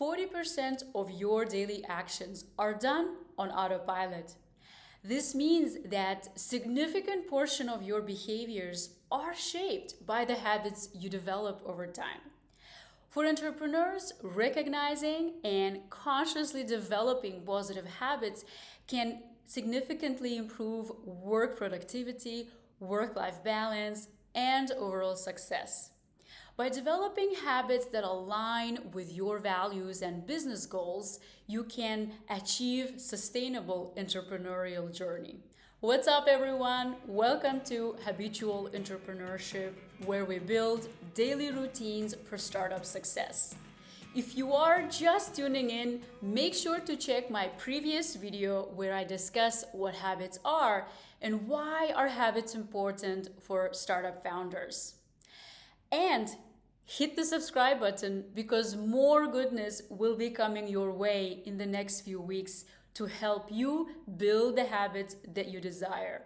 40% of your daily actions are done on autopilot. This means that significant portion of your behaviors are shaped by the habits you develop over time. For entrepreneurs, recognizing and consciously developing positive habits can significantly improve work productivity, work-life balance, and overall success. By developing habits that align with your values and business goals, you can achieve sustainable entrepreneurial journey. What's up, everyone? Welcome to Habitual Entrepreneurship, where we build daily routines for startup success. If you are just tuning in, make sure to check my previous video where I discuss what habits are and why are habits important for startup founders. And hit the subscribe button because more goodness will be coming your way in the next few weeks to help you build the habits that you desire.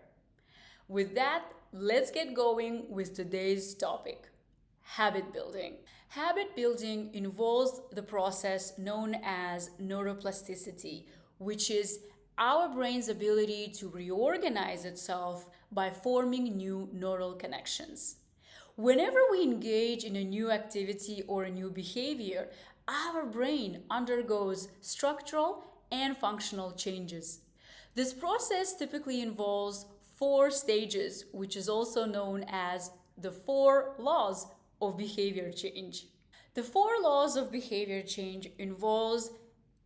With that, let's get going with today's topic: habit building. Habit building involves the process known as neuroplasticity, which is our brain's ability to reorganize itself by forming new neural connections. Whenever we engage in a new activity or a new behavior, our brain undergoes structural and functional changes. This process typically involves 4 stages, which is also known as the 4 laws of behavior change. The 4 laws of behavior change involves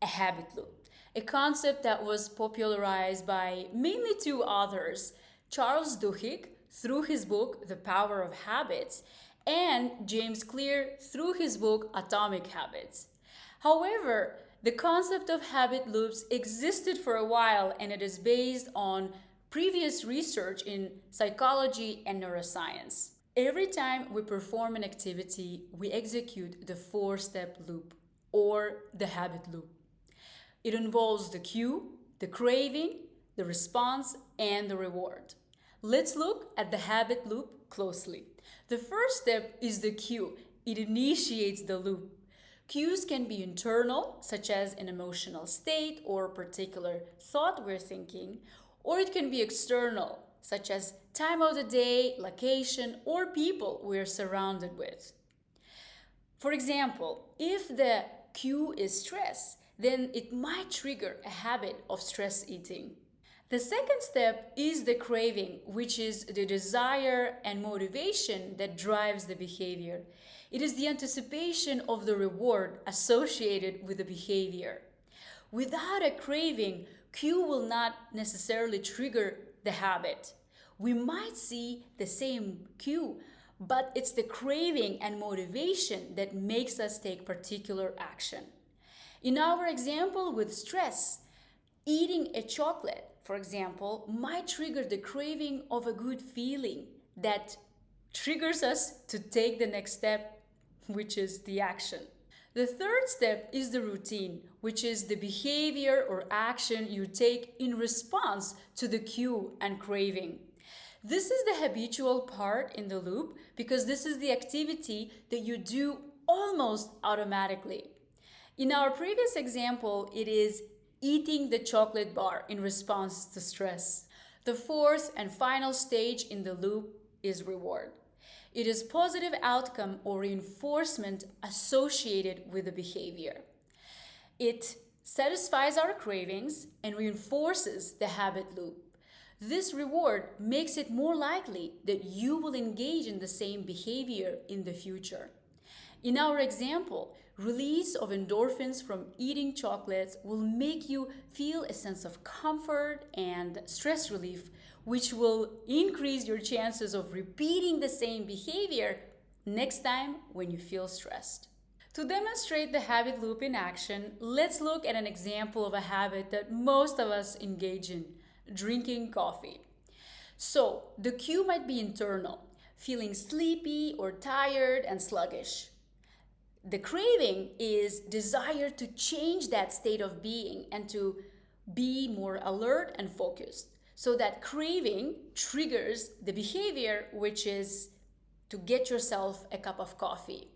a habit loop, a concept that was popularized by mainly 2 authors, Charles Duhigg through his book The Power of Habits, and James Clear through his book Atomic Habits. However, the concept of habit loops existed for a while, and it is based on previous research in psychology and neuroscience. Every time we perform an activity, we execute the 4-step loop, or the habit loop. It involves the cue, the craving, the response, and the reward. Let's look at the habit loop closely. The first step is the cue. It initiates the loop. Cues can be internal, such as an emotional state or a particular thought we're thinking, or it can be external, such as time of the day, location, or people we're surrounded with. For example, if the cue is stress, then it might trigger a habit of stress eating. The second step is the craving, which is the desire and motivation that drives the behavior. It is the anticipation of the reward associated with the behavior. Without a craving, cue will not necessarily trigger the habit. We might see the same cue, but it's the craving and motivation that makes us take particular action. In our example with stress, eating a chocolate, for example, might trigger the craving of a good feeling that triggers us to take the next step, which is the action. The third step is the routine, which is the behavior or action you take in response to the cue and craving. This is the habitual part in the loop because this is the activity that you do almost automatically. In our previous example, it is eating the chocolate bar in response to stress. The fourth and final stage in the loop is reward. It is positive outcome or reinforcement associated with the behavior. It satisfies our cravings and reinforces the habit loop. This reward makes it more likely that you will engage in the same behavior in the future. In our example, release of endorphins from eating chocolates will make you feel a sense of comfort and stress relief, which will increase your chances of repeating the same behavior next time when you feel stressed. To demonstrate the habit loop in action, let's look at an example of a habit that most of us engage in: drinking coffee. So, the cue might be internal, feeling sleepy or tired and sluggish. The craving is desire to change that state of being and to be more alert and focused. So that craving triggers the behavior, which is to get yourself a cup of coffee.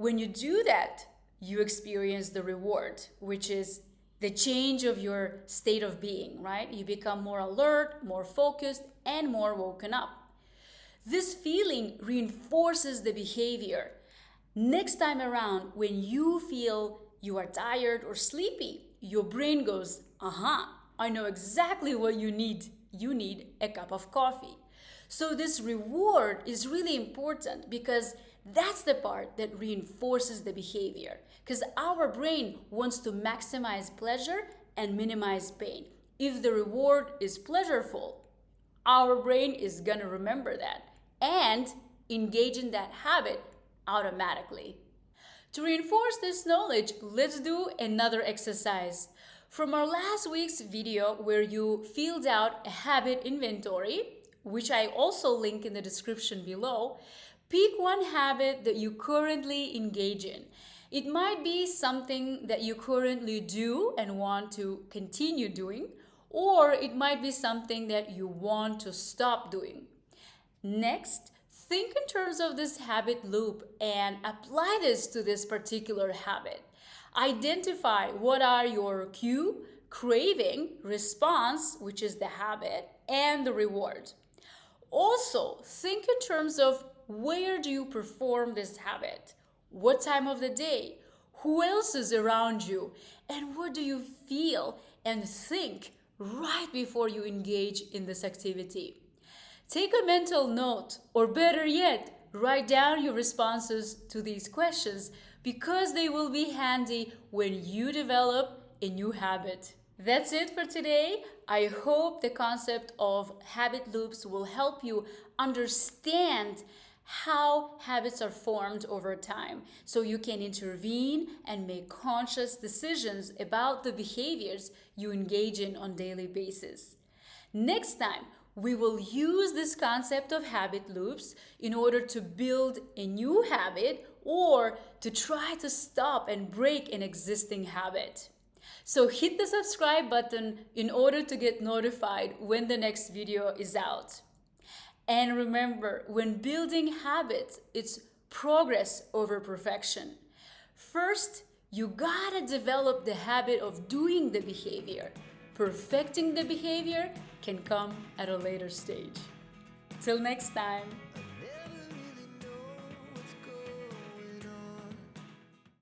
When you do that, you experience the reward, which is the change of your state of being, right? You become more alert, more focused, and more woken up. This feeling reinforces the behavior. Next time around, when you feel you are tired or sleepy, your brain goes, I know exactly what you need. You need a cup of coffee. So this reward is really important because that's the part that reinforces the behavior. Because our brain wants to maximize pleasure and minimize pain. If the reward is pleasureful, our brain is gonna remember that and engage in that habit automatically. To reinforce this knowledge, let's do another exercise. From our last week's video where you filled out a habit inventory, which I also link in the description below, pick one habit that you currently engage in. It might be something that you currently do and want to continue doing, or it might be something that you want to stop doing. Next, think in terms of this habit loop and apply this to this particular habit. Identify what are your cue, craving, response, which is the habit, and the reward. Also, think in terms of where do you perform this habit? What time of the day? Who else is around you? And what do you feel and think right before you engage in this activity? Take a mental note, or better yet, write down your responses to these questions because they will be handy when you develop a new habit. That's it for today. I hope the concept of habit loops will help you understand how habits are formed over time so you can intervene and make conscious decisions about the behaviors you engage in on a daily basis. Next time, we will use this concept of habit loops in order to build a new habit or to try to stop and break an existing habit. So hit the subscribe button in order to get notified when the next video is out. And remember, when building habits, it's progress over perfection. First, you gotta develop the habit of doing the behavior. Perfecting the behavior can come at a later stage. Till next time.